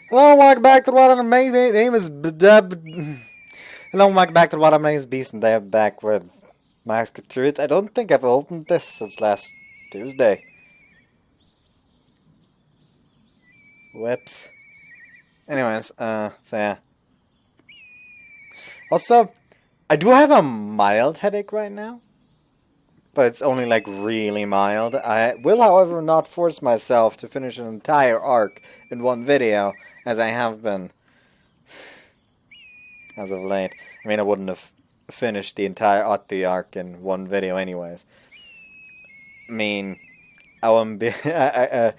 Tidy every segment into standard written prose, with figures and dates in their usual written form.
Hello, welcome back to what my name is. Hello, welcome back to what my name is Beast, and I'm back with Mask of Truth. I don't think I've opened this since last Tuesday. Whoops. Anyways, so yeah. Also, I do have a mild headache right now, but it's only like really mild. I will, however, not force myself to finish an entire arc in one video, as I have been as of late. I mean, I wouldn't have finished the entire Otti arc in one video anyways. I mean, I wouldn't be, I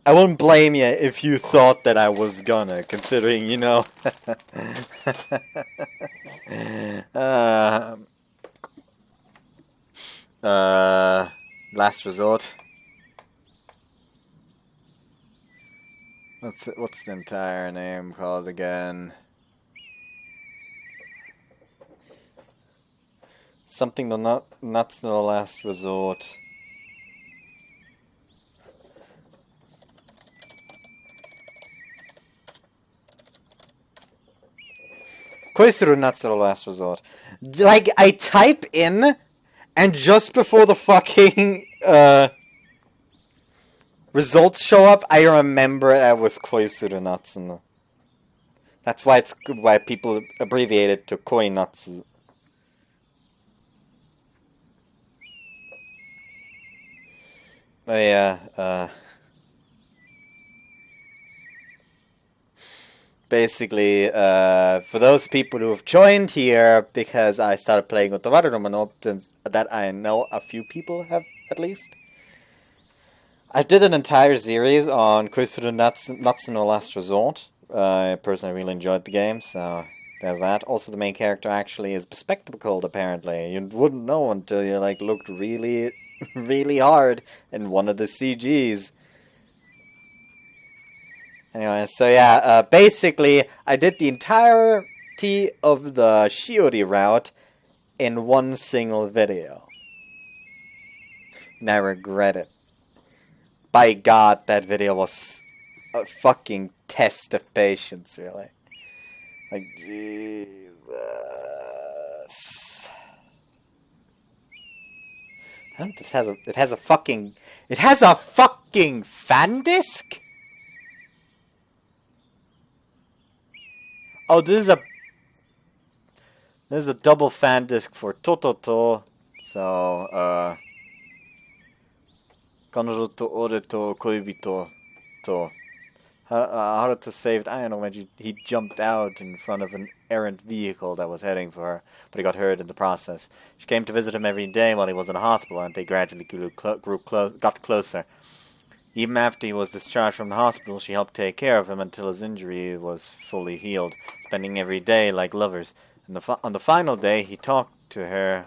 wouldn't blame you if you thought that I was gonna, considering, you know. uh, Last resort. What's the entire name called again? Something not the last resort. Koisuru Natsuro last resort. Like, I type in, and just before the fucking, results show up, I remember that was Koisuru Natsuno. That's why people abbreviate it to Koinatsu. Yeah, basically, for those people who have joined here because I started playing Utawarerumono, since that I know a few people have, at least. I did an entire series on Koisuru Natsuno Last Resort. I personally really enjoyed the game, so there's that. Also, the main character actually is bespectacled, apparently. You wouldn't know until you, like, looked really, really hard in one of the CGs. Anyway, so yeah, basically, I did the entirety of the Shiori route in one single video. And I regret it. By God, that video was a fucking test of patience, really. Like, Jesus. Huh? It has a fucking fan disc? Oh, this is a double fan disc for Tototo. So, 彼女と俺と恋人と how to save. I don't know when he jumped out in front of an errant vehicle that was heading for her, but he got hurt in the process. She came to visit him every day while he was in a hospital, and they gradually got closer. Even after he was discharged from the hospital, she helped take care of him until his injury was fully healed, spending every day like lovers. On the final day, he talked to her.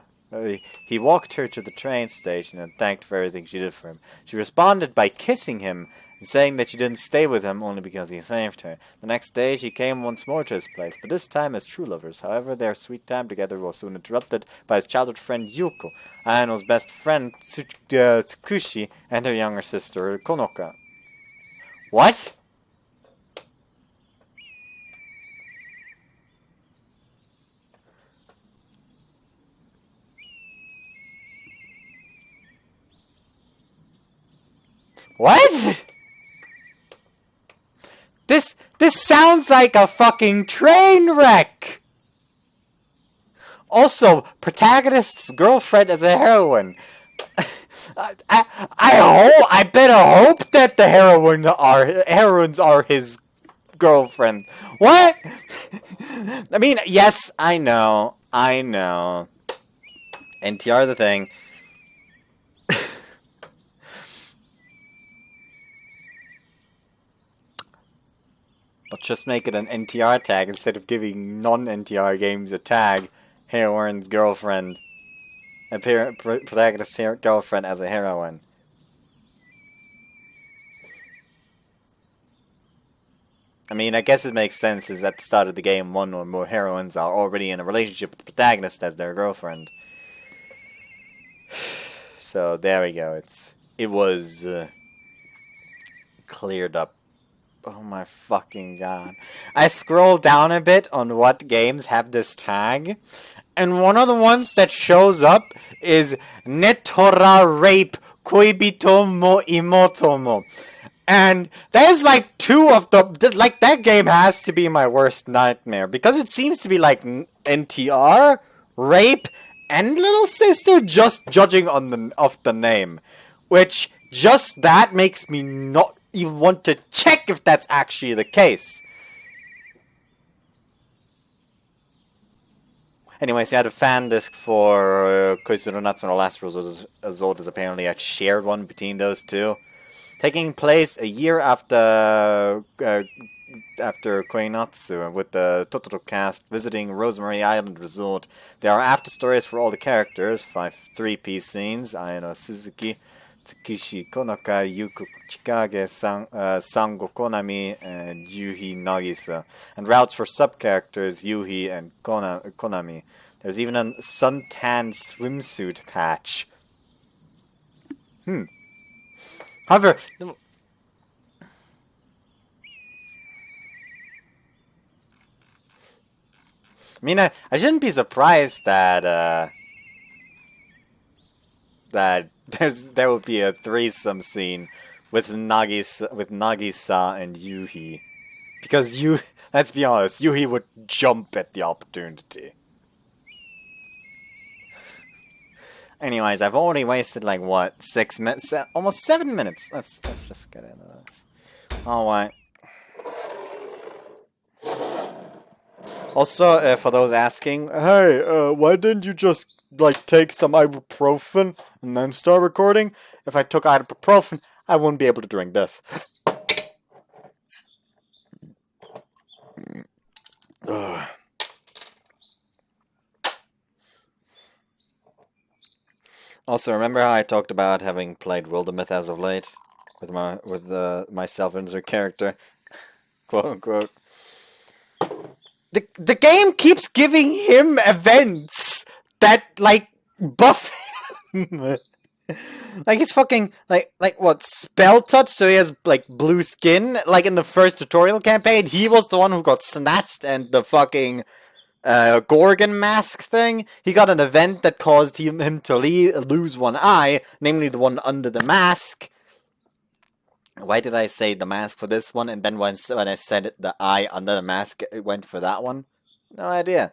He walked her to the train station and thanked for everything she did for him. She responded by kissing him and saying that she didn't stay with him only because he saved her. The next day, she came once more to his place, but this time as true lovers. However, their sweet time together was soon interrupted by his childhood friend Yuko, Ayano's best friend Tsukushi, and her younger sister Konoka. What? What? This sounds like a fucking train wreck! Also, protagonist's girlfriend as a heroine. I better hope that the heroines are his girlfriend. What? I mean, yes, I know. NTR the thing. But just make it an NTR tag instead of giving non-NTR games a tag. Heroine's girlfriend. Protagonist's girlfriend as a heroine. I mean, I guess it makes sense is at the start of the game, one or more heroines are already in a relationship with the protagonist as their girlfriend. So there we go. It was cleared up Oh my fucking god. I scroll down a bit on what games have this tag, and one of the ones that shows up is Netora Rape Koibito mo Imoto mo. And there's like two of the... Like, that game has to be my worst nightmare, because it seems to be like NTR, Rape, and Little Sister, just judging on off the name. Which, just that makes me not even want to check if that's actually the case. Anyways, I had a fan disc for Koizuru Natsu no Last Resort is apparently a shared one between those two. Taking place a year after Koinatsu, with the Totoro cast visiting Rosemary Island Resort. There are after stories for all the characters, 5 3-piece scenes, Ayano Suzuki, Tsukishi Konaka, Yuko Chikage, Sango Konami, and Yuhi Nagisa, and routes for sub-characters Yuhi and Konami. There's even a suntan swimsuit patch. However, I mean, I shouldn't be surprised that there will be a threesome scene with Nagisa and Yuhi, because let's be honest, Yuhi would jump at the opportunity. Anyways, I've already wasted like what, 6 minutes, almost 7 minutes. Let's just get into this. All right. Also, for those asking, hey, why didn't you just, like, take some ibuprofen and then start recording? If I took ibuprofen, I wouldn't be able to drink this. Also, remember how I talked about having played Wildermyth as of late? With my self-insert character? Quote unquote. The game keeps giving him events that, like, buff him. Like, he's fucking, like what, spell touch, so he has, like, blue skin? Like, in the first tutorial campaign, he was the one who got snatched, and the fucking Gorgon mask thing, he got an event that caused him to lose one eye, namely the one under the mask. Why did I say the mask for this one, and then when I said it, the eye under the mask, it went for that one? No idea.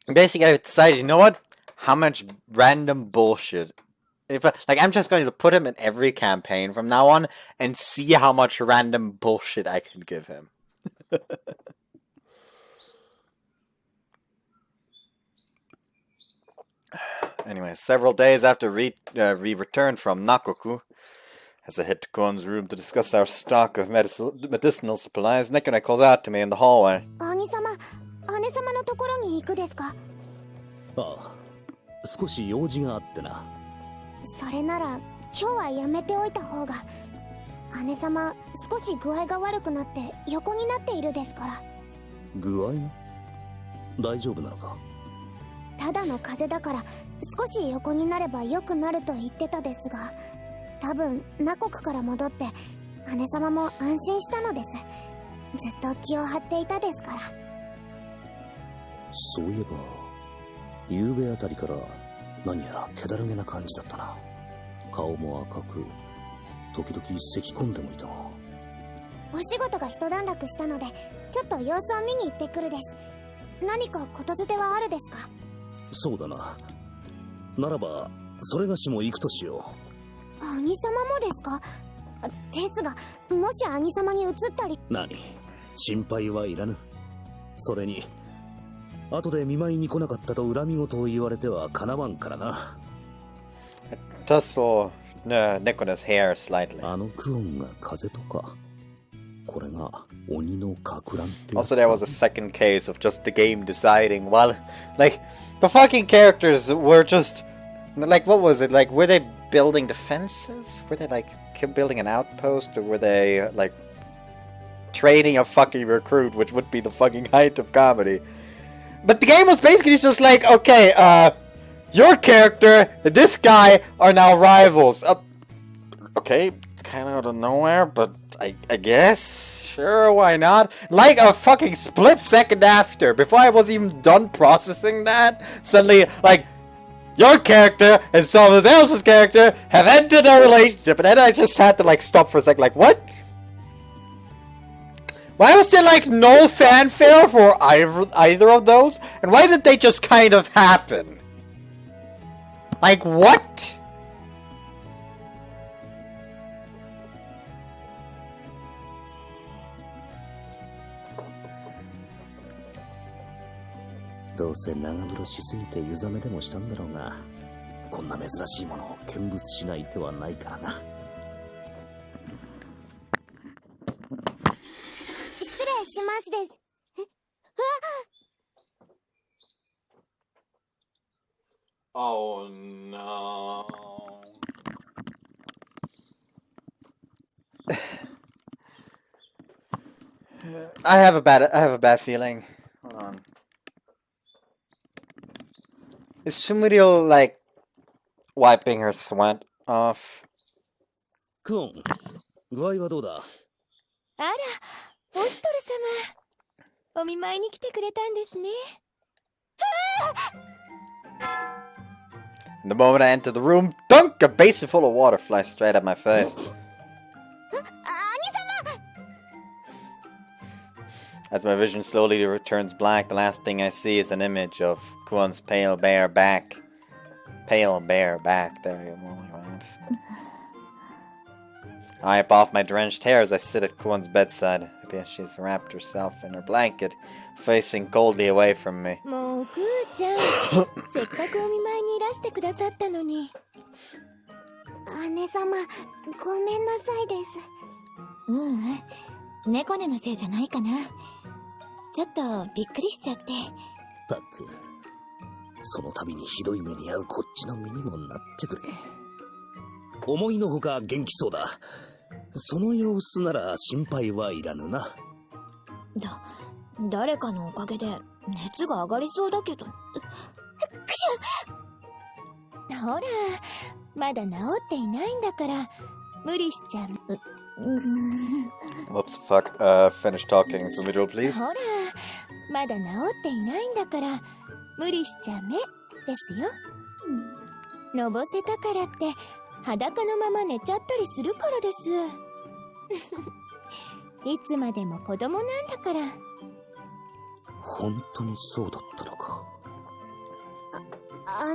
Basically, I decided, you know what? How much random bullshit. I'm just going to put him in every campaign from now on, and see how much random bullshit I can give him. Anyway, several days after we returned from Nakoku, as I head to Kon's room to discuss our stock of medicinal supplies, Nekone calls out to me in the hallway. 姉様のところに行くですか? ああ、少し用事があってな。それなら今日はやめておいた方が。姉様少し具合が悪くなって横になっているですから。具合が？大丈夫なのか？ただの風邪だから少し横になれば良くなると言ってたですが、多分ナ国から戻って姉様も安心したのです。ずっと気を張っていたですから。そういえば夕べあたりから何やら気だるげな感じだったな。顔も赤く、時々咳込んでもいた。お仕事が一段落したのでちょっと様子を見に行ってくるです。何かことづてはあるですか？そうだな。ならばそれがしも行くとしよう。兄様もですか？ですが、もし兄様に移ったり。何？心配はいらぬ。それに後で見舞いに来なかったと恨み事を言われてはかなわんからな。Tussle Nekone's hair slightly. あのクオンが風とか。これが鬼のかく乱って。Also, there was a second case of just the game deciding. Well, like the fucking characters were just like, what was it? Like, were they building defenses? Were they like building an outpost, or were they like training a fucking recruit, which would be the fucking height of comedy? But the game was basically just like, okay, your character and this guy are now rivals. Okay, it's kind of out of nowhere, but I guess. Sure, why not? Like a fucking split second after, before I was even done processing that, suddenly, like, your character and someone else's character have entered a relationship, and then I just had to, like, stop for a second, like, what? Why was there, like, no fanfare for either of those? And why did they just kind of happen? Like, what? どうせ長風呂しすぎて湯冷めでもしたんだろうが、こんな珍しいものを見物しない手はないからな。失礼しますです。Oh no. I have a bad feeling. Hold on. Is Sumrio like wiping her sweat off? クオン、具合はどうだ？あら、オシトル様。お見舞いに来てくれたんですね。The moment I entered the room, dunk! A basin full of water flies straight at my face. As my vision slowly returns black, the last thing I see is an image of Kuon's pale bare back. Pale bare back. There you go. I wipe off my drenched hair as I sit at Kuon's bedside. Maybe she's wrapped herself in her blanket, facing coldly away from me. もうクーちゃん、せっかくお見舞いにいらしてくださったのに。姉様、ごめんなさいです。猫根のせいじゃないかな。ちょっとびっくりしちゃって。たく、その度にひどい目に遭うこっちの身にもなってくれ。思いのほか元気そうだ。その様子なら心配はいらぬな。誰かのおかげで熱が上がりそうだけど。ほら、まだ治っていないんだから無理しちゃう。Whoops, fuck. Finish talking, Fumito, please. ほら、まだ治っていないんだから無理しちゃめですよ。のぼせたからって裸のまま寝ちゃったりするからです。いつまでも子供なんだから。本当にそうだったのか。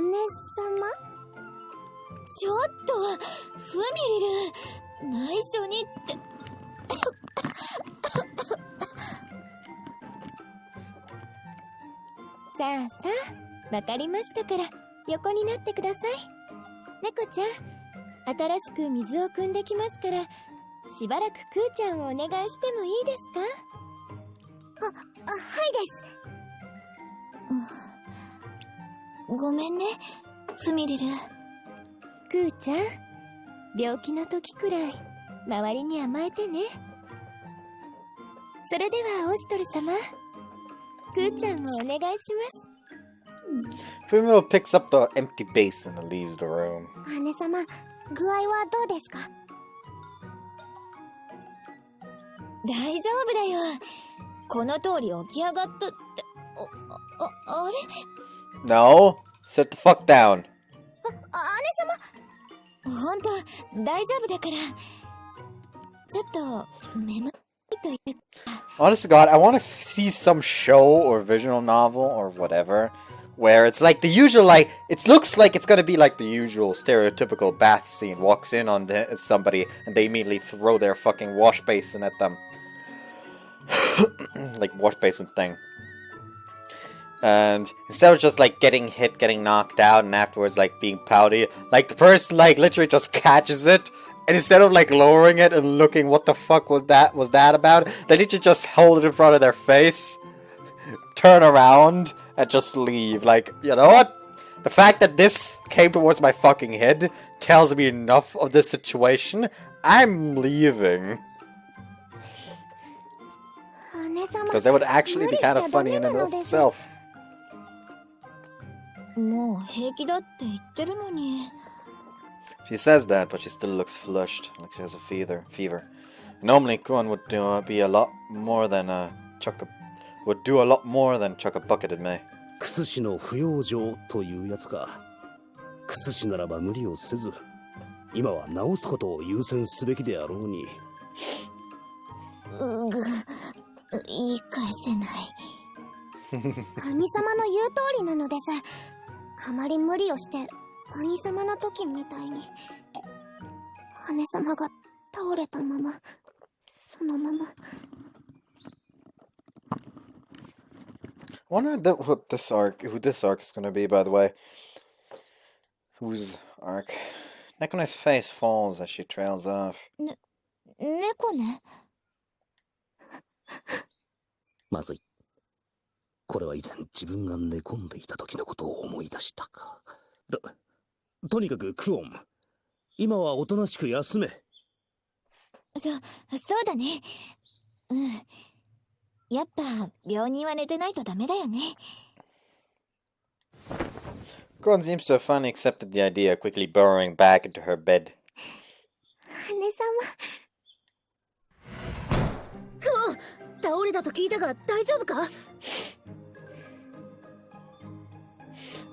姉様？ちょっと、フミリル、内緒にって。さあさあ、わかりましたから横になってください。猫ちゃん、新しく水を汲んできますから、しばらくクーちゃんをお願いしてもいいですか？はいです。ごめんね、フミリル。クーちゃん、病気の時くらい周りに甘えてね。それではオシトル様、クーちゃんをお願いします。Fumito picks up the empty basin and leaves the room. 姉様、具合はどうですか？大丈夫だよ。この通り起き上がったって。あれ？ No, sit the fuck down. 姉様、ほんと、大丈夫だから。ちょっと、めまいというか。Honest to God, I want to see some show or visual novel or whatever where it's like the usual, like, it looks like it's gonna be like the usual stereotypical bath scene. Walks in on somebody and they immediately throw their fucking wash basin at them. Like, wash basin thing. And instead of just, like, getting hit, getting knocked out, and afterwards, like, being pouty, like, the person, like, literally just catches it, and instead of, like, lowering it and looking what the fuck was that about, they literally just hold it in front of their face, turn around, and just leave. Like, you know what? The fact that this came towards my fucking head tells me enough of this situation. I'm leaving. Because that would actually be kind of funny in and of itself. もう平気だって言ってるのに。 She says that, but she still looks flushed, like she has a fever. Normally, Kuan would do a lot more than chuck a bucket at me. クス氏の不養生というやつか。クス氏ならば無理をせず、今は治すことを優先すべきであろうに。言い返せない。兄様の言う通りなのです。あまり無理をして兄様の時みたいに姉様が倒れたまま、そのまま。I wonder who this arc is going to be, by the way. Whose arc? Nekone's face falls as she trails off. 猫ね。まずい。これは以前自分が寝込んでいた時のことを思い出したか。とにかくクオン、今はおとなしく休め。そうだね。うん。やっぱ病人は寝てないとダメだよね。Kuan seems to have finally accepted the idea, quickly burrowing back into her bed. 姉様。クオン、倒れたと聞いたが大丈夫か？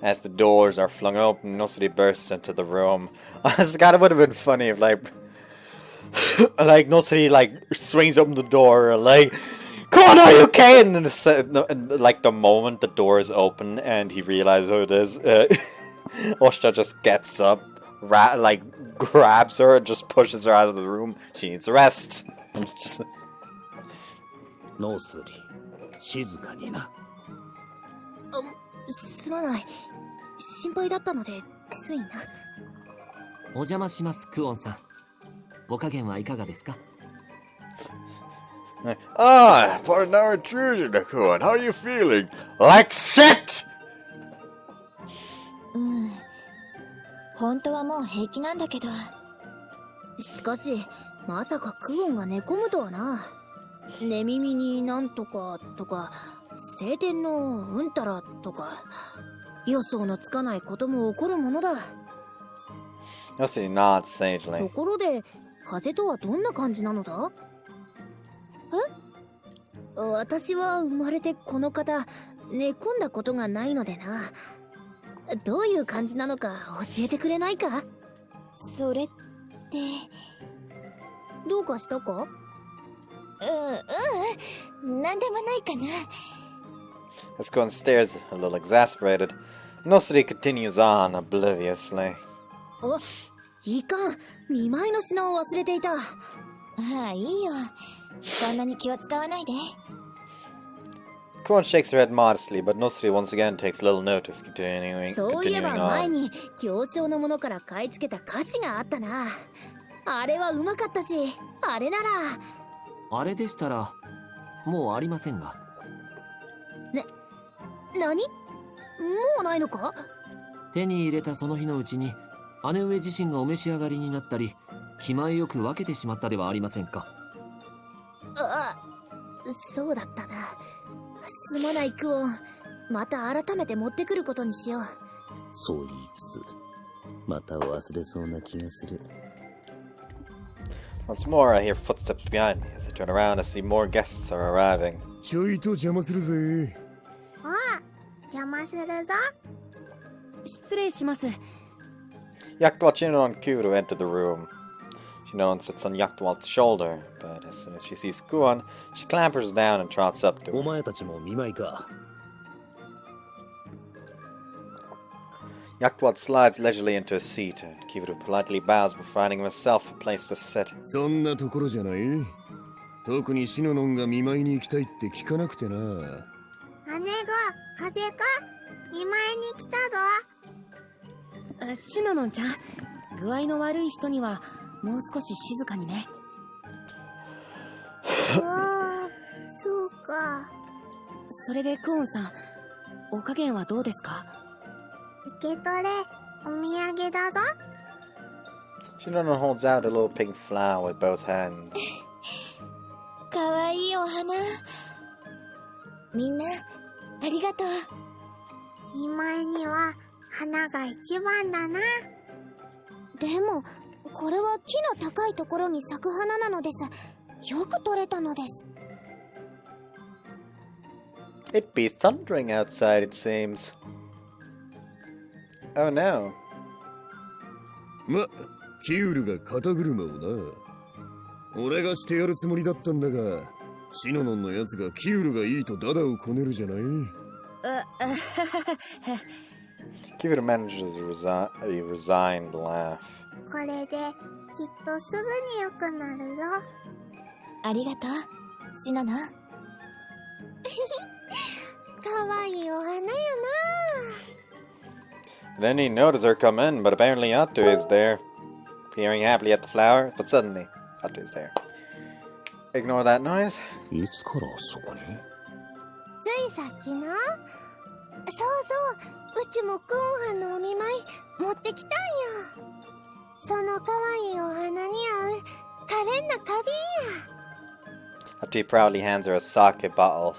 As the doors are flung open, Nosri bursts into the room. This kind of would have been funny if, like Nosri, swings open the door, Kuan, are you okay? And then, the moment the door is open and he realizes who it is, Oshta just gets up, grabs her and just pushes her out of the room. She needs a rest. ノースリ、静かにな。すまない。心配だったのでついな。お邪魔します、クオンさん。お加減はいかがですか？ Pardon our intrusion, Kuan. How are you feeling? Like shit! うん。本当はもう平気なんだけど。しかし、まさかクオンが寝込むとはな。寝耳になんとかとか、晴天のうんたらとか、予想のつかないことも起こるものだ。Nosri nods と sagely. ころで、風とはどんな感じなのだ？え？私は生まれてこの方、寝込んだことがないのでな。どういう感じなのか教えてくれないか？それって、どうかしたか？なんでもないかな。As Kuan stares, a little exasperated, Nosri continues on obliviously. お、いかん。見舞いの品を忘れていた。ああ、いいよ。そんなに気を使わないで。Kuan shakes her head modestly, but Nosri once again takes little notice, そういえば continuing 前 on. に行商のものから買い付けた菓子があったな。あれはうまかったし、あれなら。あれでしたらもうありませんが。何？もうないのか？手に入れたその日のうちに姉上自身がお召し上がりになったり、気前よく分けてしまったではありませんか。あ、そうだったな。すまないクオン。また改めて持ってくることにしよう。そう言いつつ、また忘れそうな気がする。Once more, I hear footsteps behind me as I turn around to see more guests are arriving. ちょいと邪魔するぜ。あ、邪魔するぞ。失礼します。 Yaktwal and Kuru enter the room. Shinon sits on Yaktwal's shoulder, but as soon as she sees Kuan, she clambers down and trots up to お him. 前たちも見舞いか。Yaktwal slides leisurely into a seat, and Kivuru politely bows before finding himself a place to sit. そんなところじゃない。特にシノノンが見舞いに行きたいって聞かなくてな。姉が風か見舞いに来たぞ。シノノンちゃん、具合の悪い人にはもう少し静かにね。そうか。それでクオンさん、お加減はどうですか？受け取れ、お土産だぞ。Shinon holds out a little pink flower with both hands. かわいいお花。みんな、ありがとう。見舞いには花が一番だな。でもこれは木の高いところに咲く花なのです。よく取れたのです。 It'd be thundering outside, it seems. Oh no. ま、キュールが肩車をな。俺がしてやるつもりだったんだが、シノノンのやつがキュールがいいとダダをこねるじゃない。Kivita manages a resigned laugh. これできっとすぐに良くなるよ。ありがとうシノノ。かわいいお花よな。 Then he noticed her come in, but apparently Atu is there, peering happily at the flower, but suddenly Atu is there. Ignore that noise. いつからそこに？ついさっきな。そうそう、うちもクオンハのお見舞い持ってきたんよ。そのかわいいお花に合う可憐な花瓶や。 Atu proudly hands her a sake bottle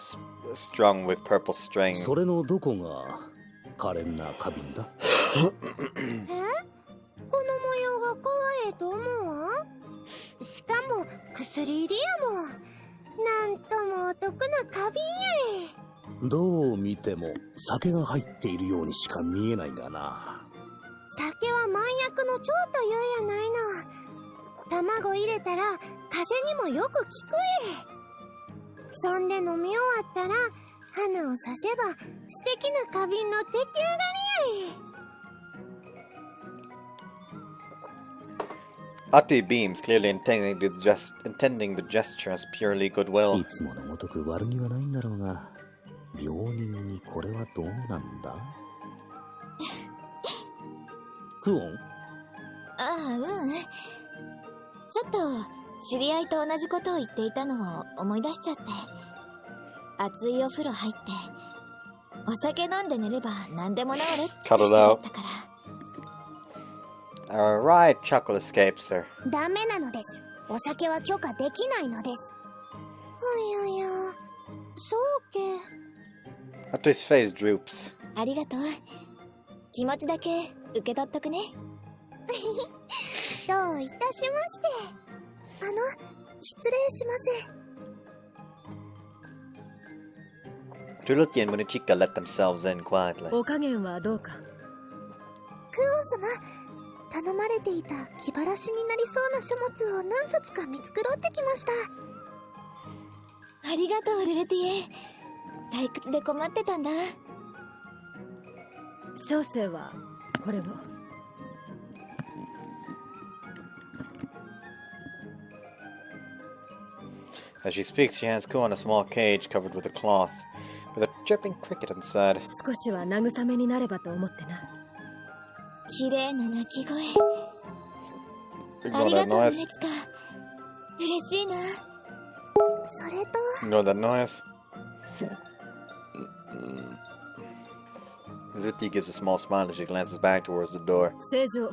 strung with purple string. それのどこが可憐な花瓶だ？え？この模様がかわええと思うわ。しかも薬入りやもん。なんともお得な花瓶やえ。どう見ても酒が入っているようにしか見えないがな。酒は万薬の長というやないの。卵入れたら風邪にもよく効くえ。そんで飲み終わったら花をさせば素敵な花瓶の出来上がりやえ。 Atu beams, clearly intending the gesture as purely goodwill. いつものごとく悪気はないんだろうが、病人にこれはどうなんだ？クオン？ああ、うん。ちょっと知り合いと同じことを言っていたのを思い出しちゃって。熱いお風呂入ってお酒飲んで寝れば何でも治るって言ったから。Alright, chuckle escapes her. ダメなのです。お酒は許可できないのです。はいやいや、そうけ。 Atu's face droops. ありがとう。気持ちだけ受け取っとくね。どういたしまして。失礼します。 Tuluki and Munichika let themselves in quietly. お加減はどうか？クオン様、頼まれていた気晴らしになりそうな書物を何冊か見繕ってきました。ありがとうルルティエ。退屈で困ってたんだ。小生はこれを。As she speaks, she hands Kuon a small cage covered with a cloth, with a chirping cricket inside. 少しは慰めになればと思ってな。綺麗な鳴き声。あ Ignore りが that とう noise. ネチカ。嬉しいな。それと、 Ignore that noise. Luti gives a small smile as she glances back towards the door. 正常。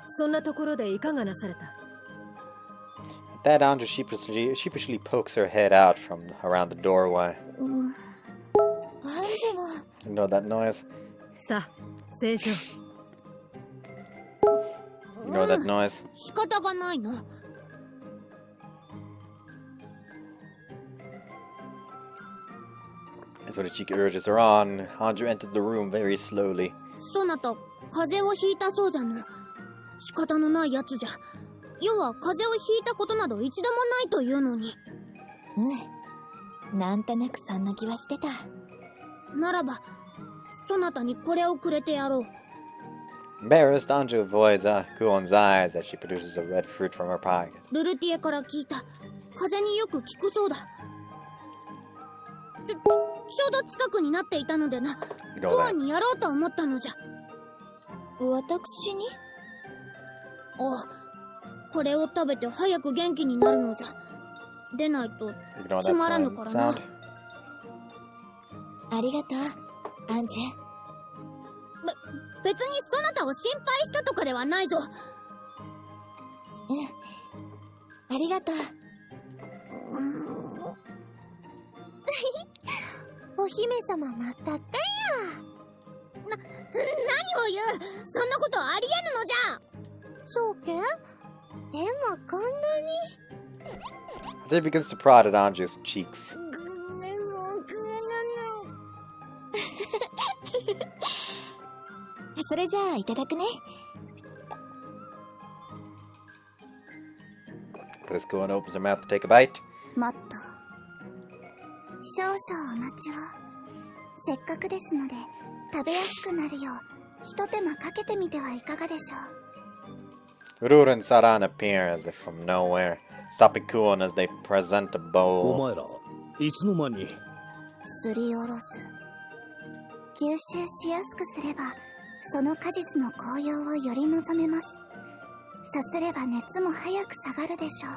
そんなところでいかがなされた？ At that, Andrew sheepishly pokes her head out from around the doorway. アンジュも Ignore that noise. さあ、正常。Ignore that noise. 仕方がないの。 As Urichika urges her on, Andrew enters the room very slowly. そなた、風邪をひいたそうじゃの。仕方のないやつじゃ。要は風邪をひいたことなど一度もないというのに。うん。なんとなくそんな気はしてた。ならば、そなたにこれをくれてやろう。 Embarrassed, Andrew avoids Kuon's eyes as she produces a red fruit from her pocket. ルルティエから聞いた。風邪によく効くそうだ。ちょうど近くになっていたのでな。ク Ignore オ that. ンにやろうと思ったのじゃ。私に？ああ、これを食べて早く元気になるのじゃ。でないと Ignore つ that まらぬからな。 sound. ありがとう、アンジュ。別にそなたを心配したとかではないぞ。ありがとう。お姫様真っ赤っかや。何を言う。そんなことありえぬのじゃ。そうけ？でもこんなに。They begins to prod at Anju's cheeks. それじゃあいただくね。But as Kuon opens her mouth to take a bite, もっと少々お待ちを。せっかくですので食べやすくなるようひと手間かけてみてはいかがでしょう。 Ruru and Saran appear as if from nowhere, stopping Kuon as they present a お bowl. 前らいつの間に。すりおろす。吸収しやすくすればその果実の紅葉をより望めます。さすれば熱も早く下がるでしょ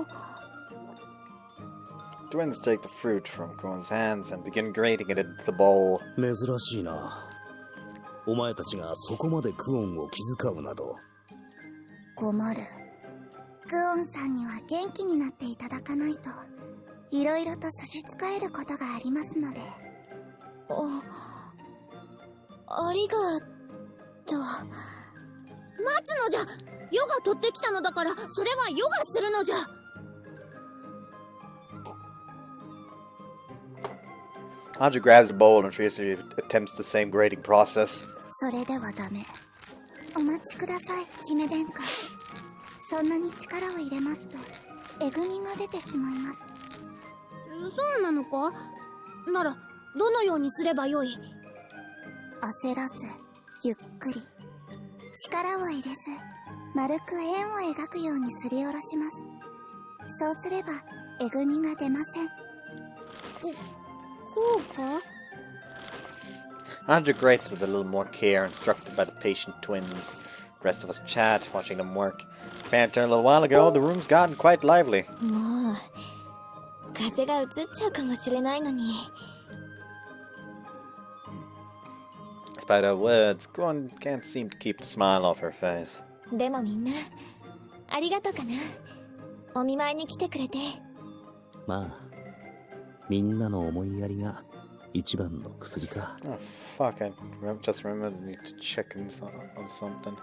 う。 Twins take the fruit from Kuon's hands and begin grating it into the bowl. 珍しいな。お前たちがそこまでクオンを気遣うなど。困る。クオンさんには元気になっていただかないといろいろと差し支えることがありますので。ありがとう。待つのじゃ。ヨが取ってきたのだからそれはヨがするのじゃ。 Anju grabs the bowl and fiercely attempts the same grating process. それではダメ。お待ちください、姫殿下。そんなに力を入れますとえぐみが出てしまいます。そうなのか。ならどのようにすればよい。焦らずゆっくり力を入れず丸く円を描くようにすりおろします。そうすればえぐみが出ません。こうか。 Anju grates with a little more care, instructed by the patient twins. The rest of us chat, watching them work. Compared to a little while ago, the room's gotten quite lively. もう風が移っちゃうかもしれないのに。 Despite her words, Kuon can't seem to keep the smile off her face. でもみんなありがとうかな。お見舞いに来てくれて。まあみんなの思いやりが一番の薬か。 Oh, fuck, I just remembered I need to check on something.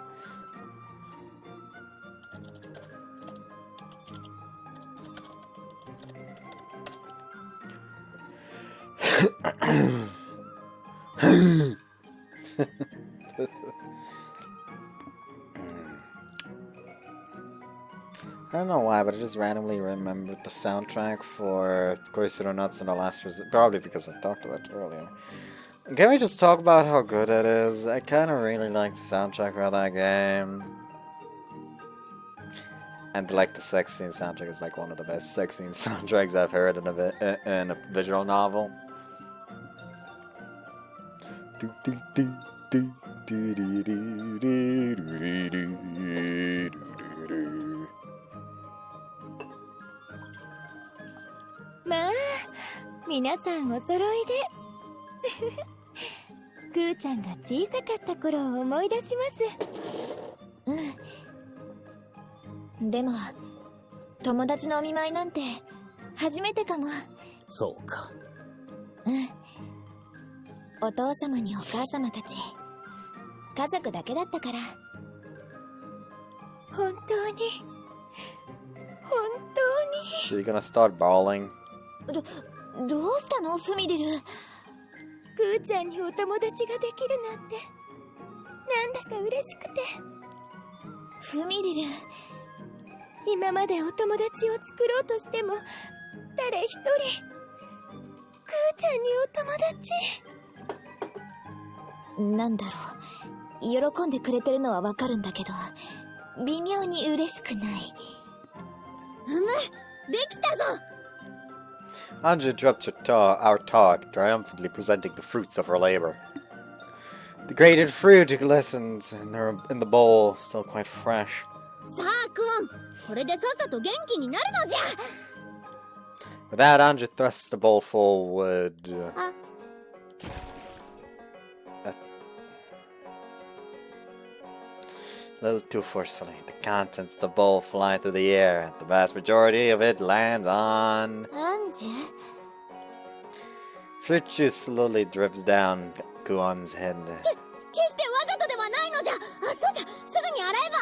I don't know why, but I just randomly remembered the soundtrack for Koisuro Nuts and the Last Resort. Probably because I talked about it earlier. Can we just talk about how good it is? I kind of really like the soundtrack for that game. And like the sex scene soundtrack is like one of the best sex scene soundtracks I've heard in a visual novel. Do まあ皆さんお揃いでくーちゃんが小さかった頃を思い出します。うん。でも友達のお見舞いなんて初めてかも。そうか。うん。お父様にお母様たち家族だけだったから。本当に本当 So you're gonna start bawling? に。どうしたのフミリル。くーちゃんにお友達ができるなんてなんだか嬉しくて。フミリル、今までお友達を作ろうとしても誰一人くーちゃんにお友達なんだろう。喜んでくれてるのはわかるんだけど微妙に嬉しくない。できたぞ。 Anja interrupts our talk, triumphantly presenting the fruits of her labor. The grated fruit glistens in the bowl, still quite fresh. さあクオン、これでさっさと元気になるのじゃ。 With that, Anja thrusts the bowl forward. A little too forcefully. The contents of the bowl fly through the air. The vast majority of it lands on... アンジュ Fruit juice slowly drips down, Guan's head. 決してわざとではないのじゃ。あ、そうじゃ。すぐに洗えば。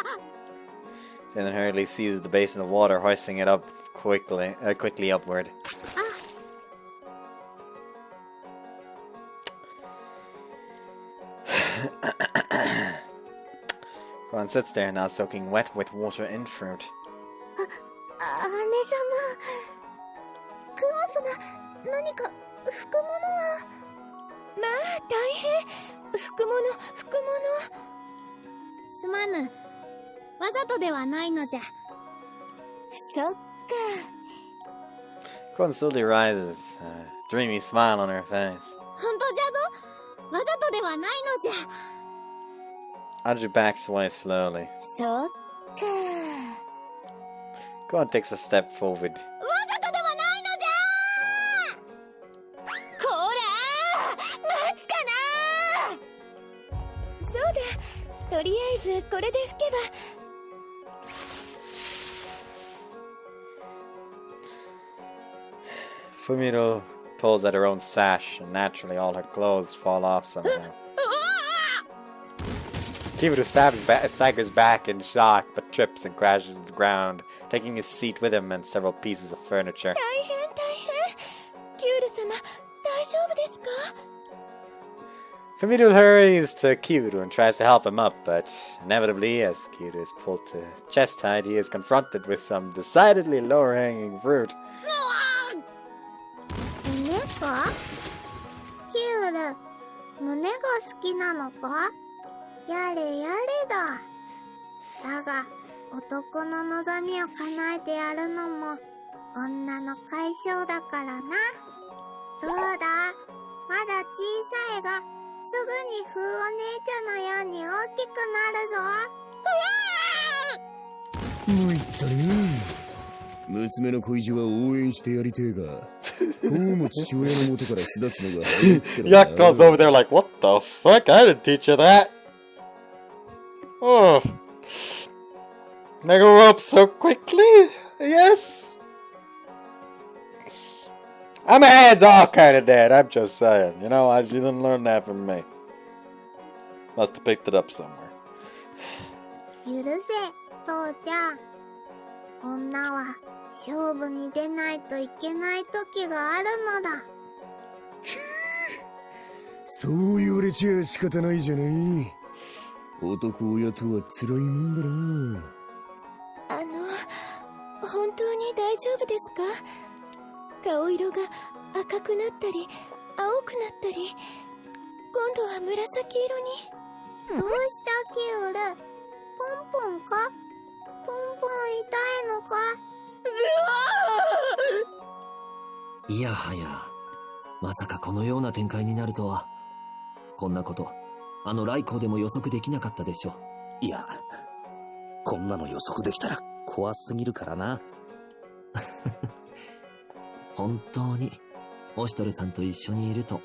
Then hurriedly seizes the basin of water, hoisting it up quickly upward. Guan sits there now, soaking wet with water and fruit. 姉様。クオン様、何か服物は。まあ大変。服物。すまぬ。わざとではないのじゃ。そっか。 Guan slowly rises, a dreamy smile on her face. 本当じゃぞ。わざとではないのじゃ。Audrey backs away slowly. そっか。 Guan takes a step forward. わざとではないのじゃ。こらー、待つかな。そうだ。とりあえずこれで拭けば。Fumito pulls at her own sash, and naturally all her clothes fall off somehow. Kibiru staggers back in shock, but trips and crashes to the ground, taking his seat with him and several pieces of furniture. 大変。キュール様、大丈夫ですか？ Fumito hurries to Kibiru and tries to help him up, but inevitably, as Kibiru is pulled to chest height, he is confronted with some decidedly lower-hanging fruit. 胸か？キュール、胸が好きなのか？やれやれだ。だが、男の望みを叶えてやるのも、女の解消だからな。どうだ？まだ小さいが、すぐに風お姉ちゃんのように大きくなるぞ。もう言ったね。娘の恋路は応援してやりてえが、こうも父親の元から巣立つのが早いってのかな。Yak comes over there like, what the fuck? I didn't teach you that. Oh. They grew up so quickly. Yes. I'm a hands-off kind of dad. I'm just saying. You know, you didn't learn that from me. Must have picked it up somewhere. 許せ、父ちゃん。女は勝負に出ないといけない時があるのだ。そう言われちゃ仕方ないじゃない。男親とは辛いもんだな。本当に大丈夫ですか？顔色が赤くなったり青くなったり、今度は紫色に。どうしたキュール？ポンポンか？ポンポン痛いのか？いやはや、まさかこのような展開になるとは。こんなこと、来光でも予測できなかったでしょう。いや、こんなの予測できたら怖すぎるからな。本当にオシュトルさんと一緒にいると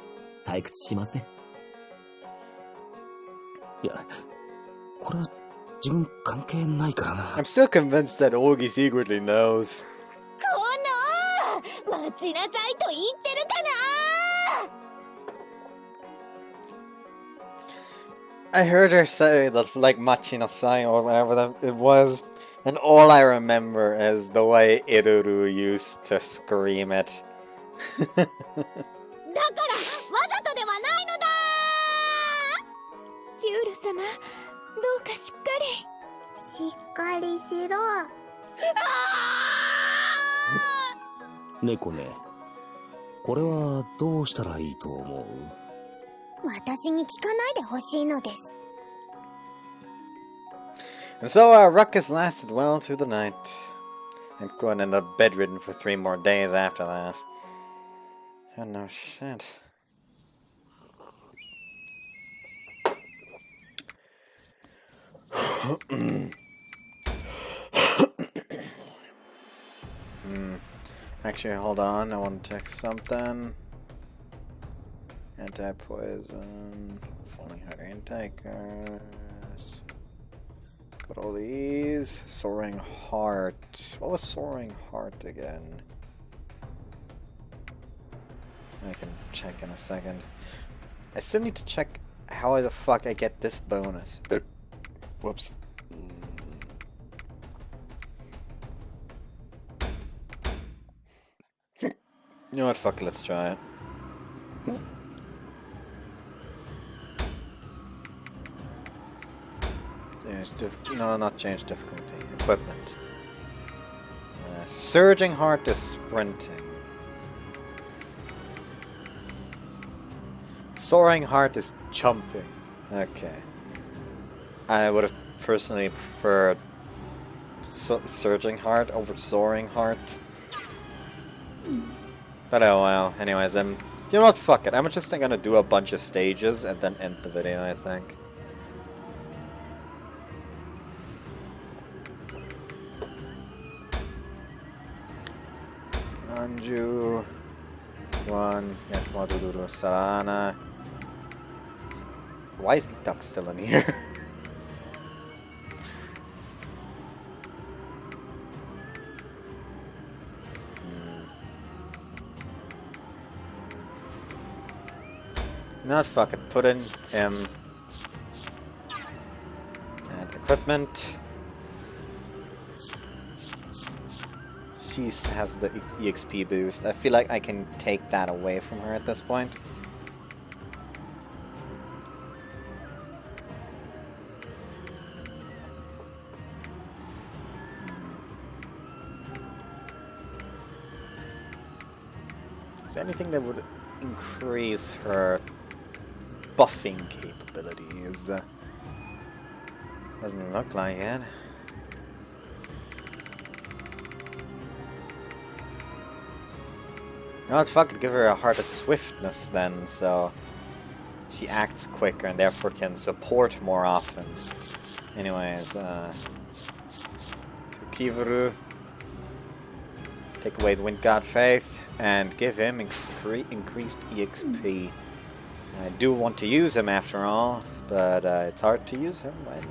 退屈しません。いや、これは自分関係ないからな。 I'm still convinced that Ogi secretly knows. この待ちなさいと言ってるかな。 I heard her say that, like, Machinasai or whatever it was, and all I remember is the way Iruru used to scream it. だからわざとではないのだ。キュール様、どうかしっかり。しっかりしろ。猫ね、これはどうしたらいいと思う？私に聞かないでほしいのです。 And so our ruckus lasted well through the night, and Gwen ended up bedridden for 3 more days after that. And no shit. Actually, hold on, I want to check something. Anti-poison, falling heart intakers. Got all these. Soaring heart. What was soaring heart again? I can check in a second. I still need to check how the fuck I get this bonus. Whoops. You know what? Fuck it, let's try it. No, not change difficulty. Equipment. Surging heart is sprinting. Soaring heart is jumping. Okay. I would have personally preferred surging heart over soaring heart. But oh well. Anyways, you know what? Fuck it. I'm just gonna do a bunch of stages and then end the video, I think. Anju. One. Yatmaduru Sarana. Why is Itak still in here? Not fuck it. Put in and equipment. She has the EXP boost. I feel like I can take that away from her at this point. Is there anything that would increase her buffing capabilities? Doesn't look like it. You know what, fuck it, give her a heart of swiftness then, so she acts quicker and therefore can support more often. Anyways, to Kivuru, take away the Wind God Faith and give him increased EXP. I do want to use him after all, but it's hard to use him when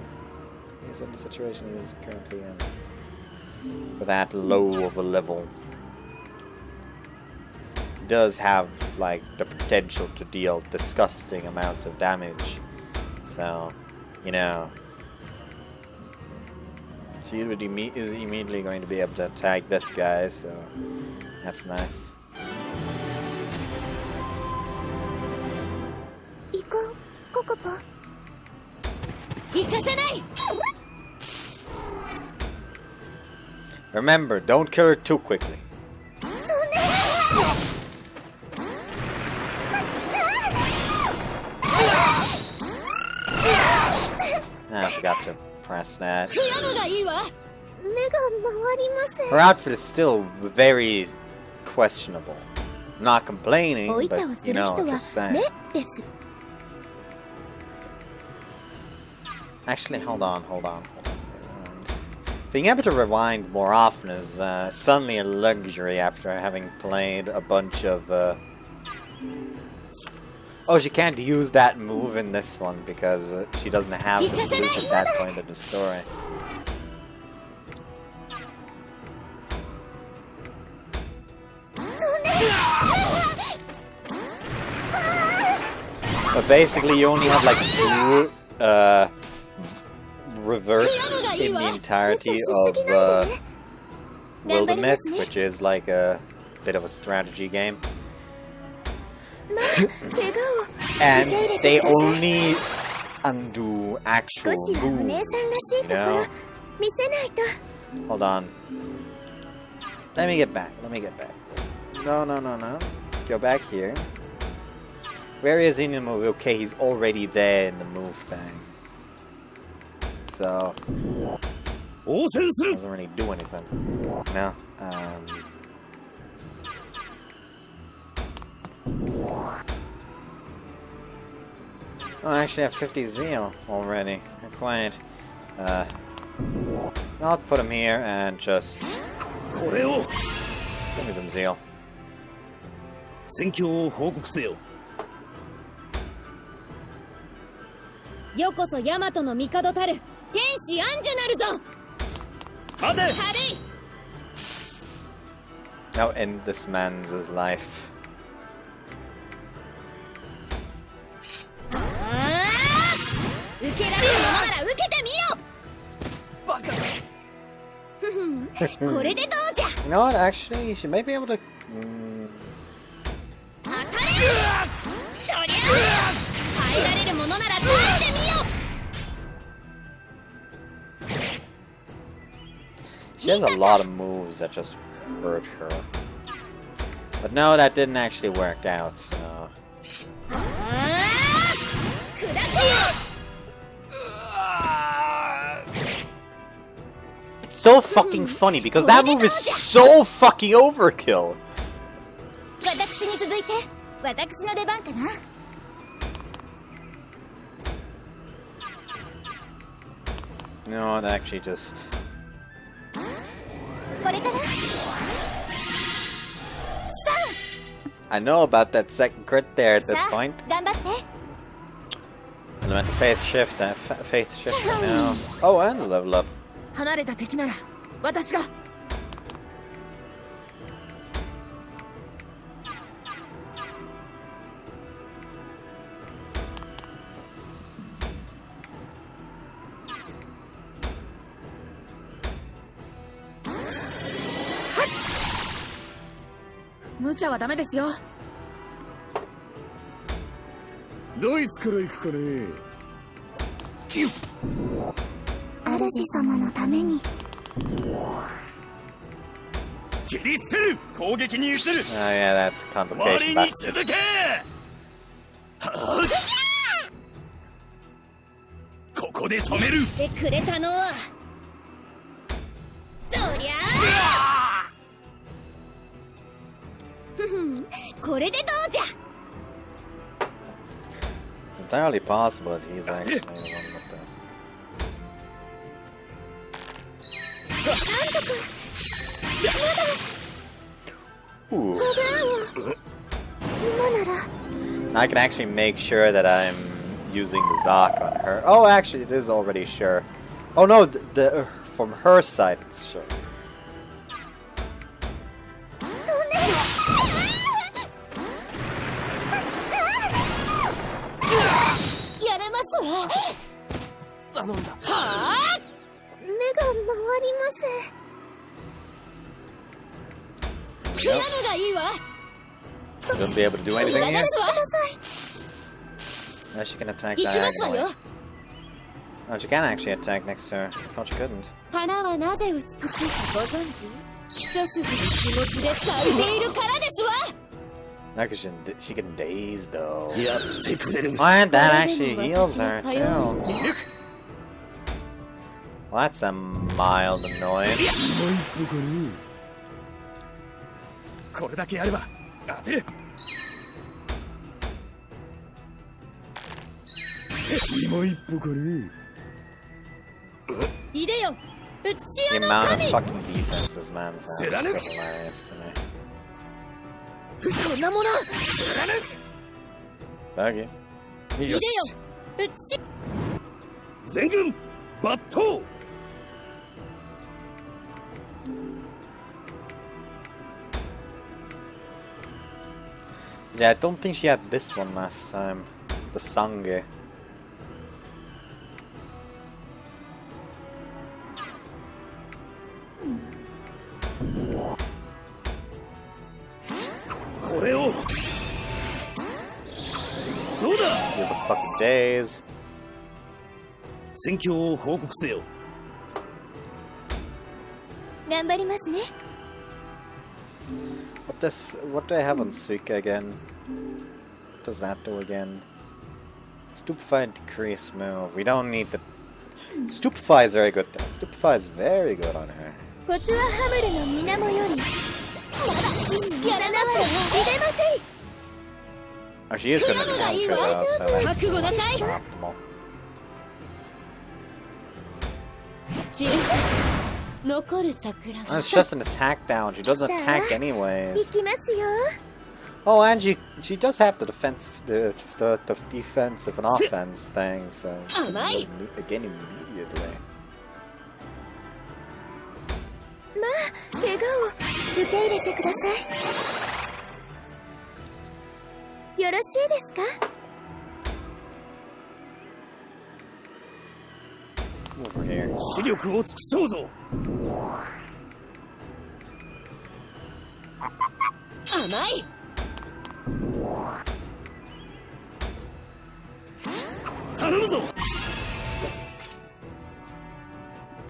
he's in the situation he is currently in. With that low of a level. He does have, like, the potential to deal disgusting amounts of damage. So, you know. She is immediately going to be able to attack this guy, so that's nice. Remember, don't kill her too quickly. I forgot to press that. Her outfit is still very questionable. I'm not complaining, but, you know, just saying. Actually, hold on. Being able to rewind more often is suddenly a luxury after having played a bunch of... Oh, she can't use that move in this one because she doesn't have the flute at that point of the story. But basically you only have like 2 reverts in the entirety of Wildermyth, which is like a bit of a strategy game. And they only undo actual moves, you know? Hold on. Let me get back. No. Go back here. Where is he in the move? Okay, he's already there in the move thing. So... doesn't really do anything. No. Oh, I actually have 50 zeal already. Quite. I'll put him here and just... give me some zeal. Now end this man's life. これでどうじゃ。 You know what? Actually, she might be able to. 当たれ。そりゃ耐えられるものなら耐えてみよ。 She has a lot of moves that just hurt her. But no, that didn't actually work out, so. It's so fucking funny because that move is so fucking overkill. 私に続いて私の出番かな。 No, it actually just. これかな。 I know about that second crit there at this さあ point. 頑張って。 Element faith shift, faith shift now. Oh, and level up. 離れた敵なら私が。無茶はダメですよ。ドイツから行くかね。主様のために。切り捨てる。攻撃に移る。 Oh yeah, that's a 終 convocation わりに bastard. 続け。はあ、ここで止める。でくれたのは。そりゃあ。ふふん、これでどうじゃ。 It's entirely possible that he's actually the one with the. Ooh. 今なら I can actually make sure that I'm using the Zoc on her. Oh, actually, it is already sure. Oh no, from her side, it's sure. やれますわ。頼んだ。はあ。目が回ります。 嫌なのがいいわ。 Shouldn't be able to do anything や here. れるわ。 No, she can attack 行きますわ diagonally. よ。 Oh, she can actually attack next to her. I thought she couldn't. 花はなぜ美しいかご存知？一筋の気持ちで咲いているからですわ。 No, because she can daze though. やってくれる。 And that actually heals her too. Well, that's a mild annoyance. これだけやれば当てる。今一歩かね。いでよ。うち The よの amount of 神。 fucking defense this man's has is so hilarious to me. こんなもの。 Thank you. いでよ。うち。全軍抜刀。 Yeah, I don't think she had this one last time. The Sange. You're the fucking days. 戦況を報告せよ。頑張りますね。 What do I have on Suika again? What does that do again? Stupefy and decrease move. We don't need the... Stupefy is very good. Stupefy is very good on her. コツはハムルの水面より。やらなさい。入れません。 Oh, she is good at counter though, so that's 覚悟なさい。 optimal. 散るさ残る桜は。 It's just an attack down. She doesn't attack 行 anyways. きますよ。 Oh, and she does have the defensive, the defensive and offense thing, so Oh, my. again immediately. まあ、怪我を受け入れてください。よろしいですか？ Over here. 視力を尽くそうぞ。甘い。頼むぞ。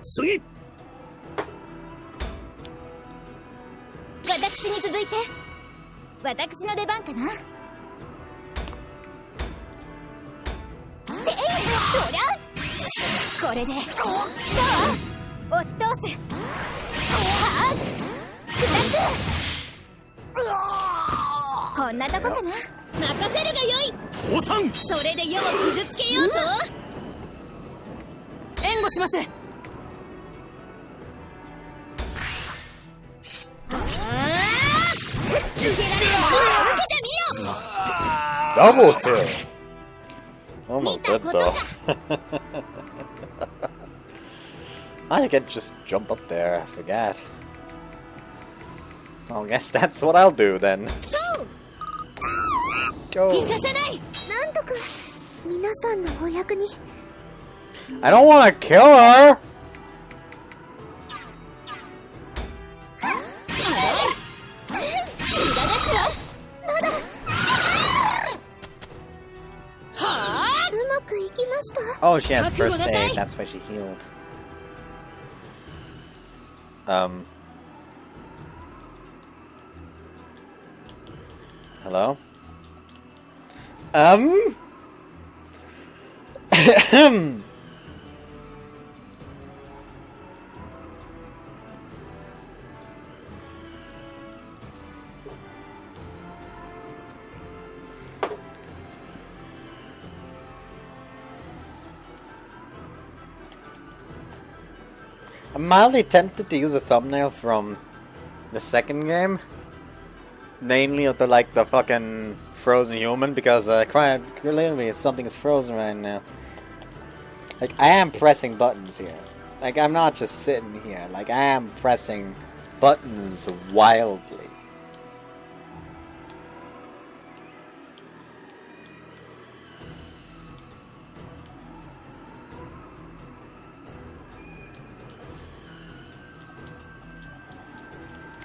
次。私に続いて。私の出番かな。そりゃこれでどう押し通す。はあ2つ。こんなとこかな。任せるがよい。降参。それで世を傷つけようと。援護します。受けられるものを受けてみろ。 Double kill! Almost dead though. I can just jump up there, I forget. Well, I guess that's what I'll do then. Go! 行かせない。なんとか皆さんのお役に。 I don't wanna kill her! うまくいきました。 Oh, she had first aid, that's why she healed. Hello? I'm mildly tempted to use a thumbnail from the second game. Namely of the fucking frozen human, because clearly something is frozen right now. Like, I am pressing buttons here. Like, I'm not just sitting here. Like, I am pressing buttons wildly.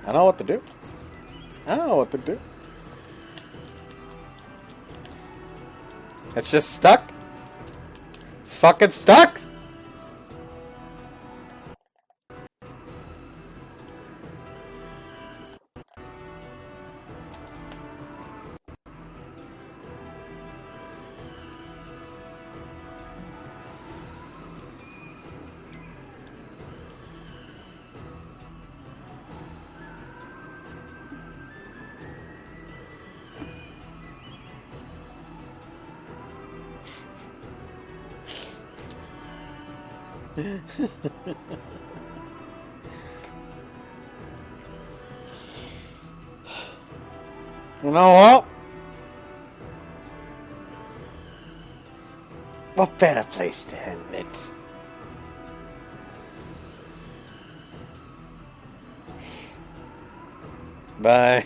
I know what to do. I know what to do. It's just stuck. It's fucking stuck. You know what? What better place to end it? Bye.